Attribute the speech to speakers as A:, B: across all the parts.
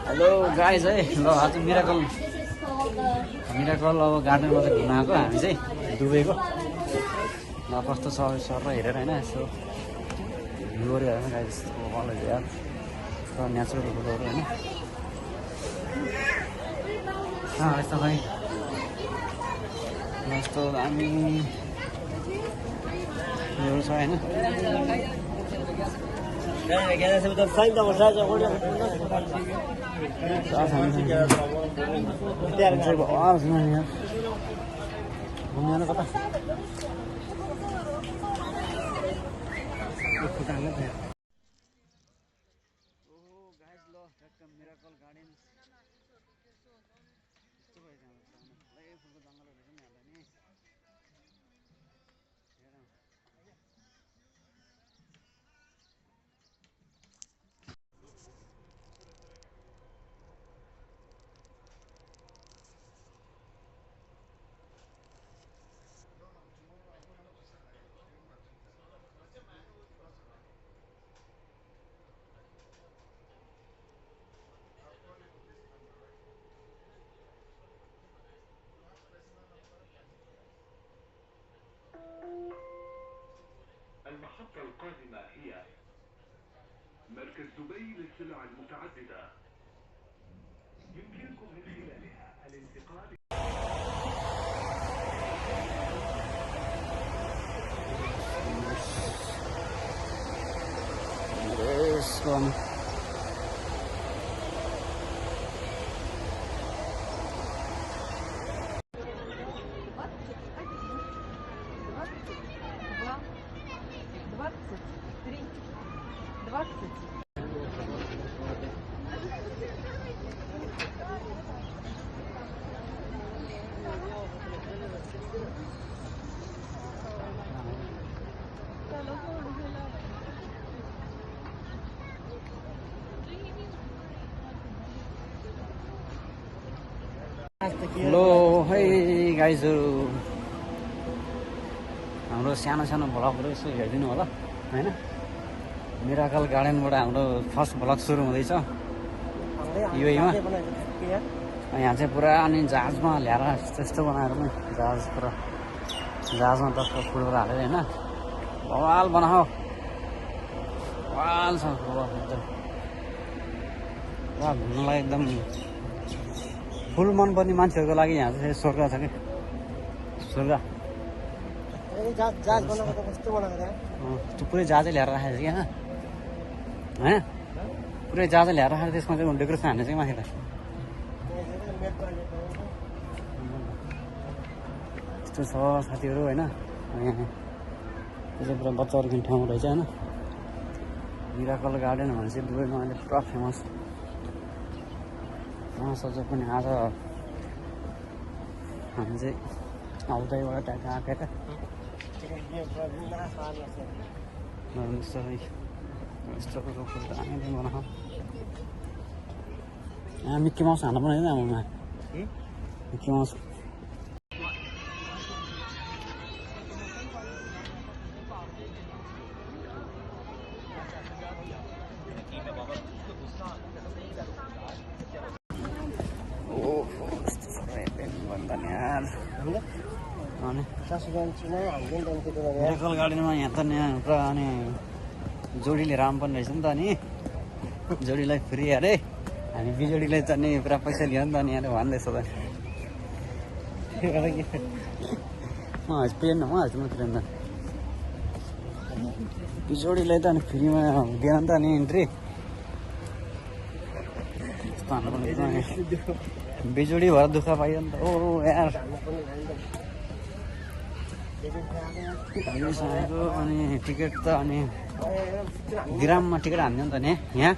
A: Hello guys है ल आज मिराकल अब गार्डनमा चाहिँ घुम्न आएको हामी चाहिँ दुबईको ल कस्तो छ सर र हेरेर होइन यसो भ्यूहरू हेरेर गाइज कलेज यार नेचुरल फोटोहरू होइन यस्तो खै यस्तो दामी भ्यूहरू छ होइन घुम्नु कता मिराकल गार्डन
B: المحطة القادمة هي مركز دبي للسلع المتعددة يمكنكم من خلالها الانتقال
A: हेलो है गाइजहरू हाम्रो सानो सानो भ्लगहरू यसो हेरिदिनु होला होइन मिराकल गार्डनबाट हाम्रो फर्स्ट भ्लग सुरु हुँदैछ युएमा यहाँ चाहिँ पुरा अनि जहाजमा ल्याएर त्यस्तो बनाएर पनि जहाज पुरा जहाजमा टक्क फुलहरू हालेर होइन बवाल बनाऊ बवाल छ एकदम पुरा घुम्नलाई एकदम फुल मनपर्ने मान्छेहरूको लागि यहाँ चाहिँ स्वर्ग छ कि स्वर्ग त्यो पुरै जहाजै ल्याएर राखेको छ कि यहाँ होइन पुरै जहाजै ल्याएर राखेर त्यसमा चाहिँ डेकोरेसन हान्ने चाहिँ माथि त त्यस्तो छ साथीहरू होइन यहाँ त्यो चाहिँ पुरा बच्चाहरू खेल्ने ठाउँ रहेछ होइन मिराकल गार्डन भने चाहिँ दुबईमा अहिले पुरा फेमस सोचे पनि आज हामी चाहिँ आउँदैबाट ट्याक्क आएका सबै यस्तो दामी बनाऊ यहाँ मिक्की माउस हाल्नु बनाइदिएन आमामा मिक्की माउस मिराकल गार्डनमा यहाँ त पुरा अनि जोडीले राम पनि रहेछ नि त अनि जोडीलाई फ्री अरे हामी बिजोडीलाई त नि पुरा पैसा लियो नि त अनि यहाँ भन्दैछ त प्लेन हाल्छु म प्लेन त बिजोडीलाई त अनि फ्रीमा दिएन नि त अनि इन्ट्री बिजोडी भएर दुःख पाइयो नि त ओ यार अनि टिकट त अनि ग्राममा टिकट हान्थ्यो नि त नि यहाँ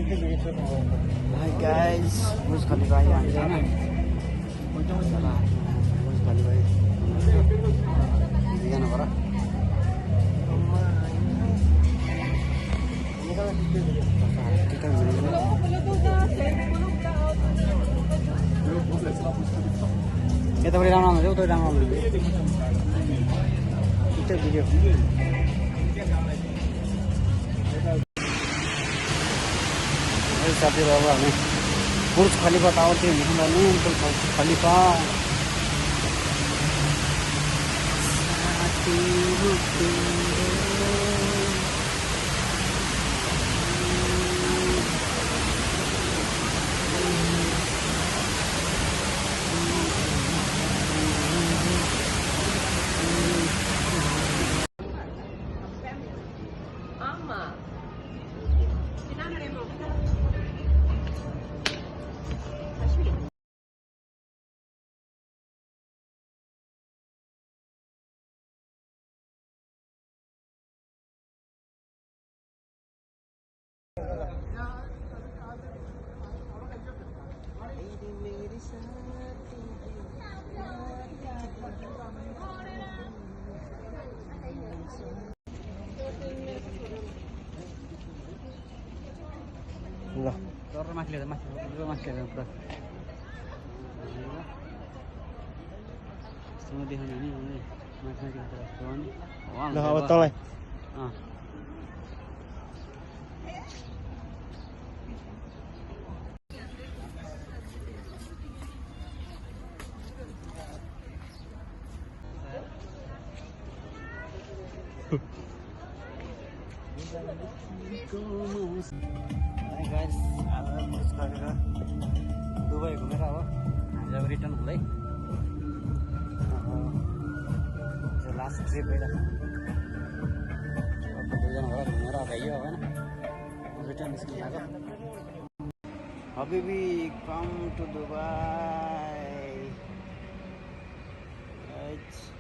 A: Hi guys, Burj Khalifa आयो हामी चाहिँ हैन Burj Khalifa जानु पर्यो यतापट्टि राम्रो आउँछ उता राम्रो आउँछ त्यो भिडियो साथीहरू अब हामी बुर्ज खलिफा टावर त्यो हिँड्नु बुर्ज खलिफा ल तर माथि लिएर माथि लिएर पुरा यस्तो देखाउने नि माथि माथि ल अब तँलाई Hi guys, दुबई घुमेर अब हामी अब रिटर्न हुँदै लास्ट ट्रिप भइरहेको दुईजना भएर घुमेर भइयो होइन रिटर्न निस्किनु आएको Habibi, come to Dubai. Right.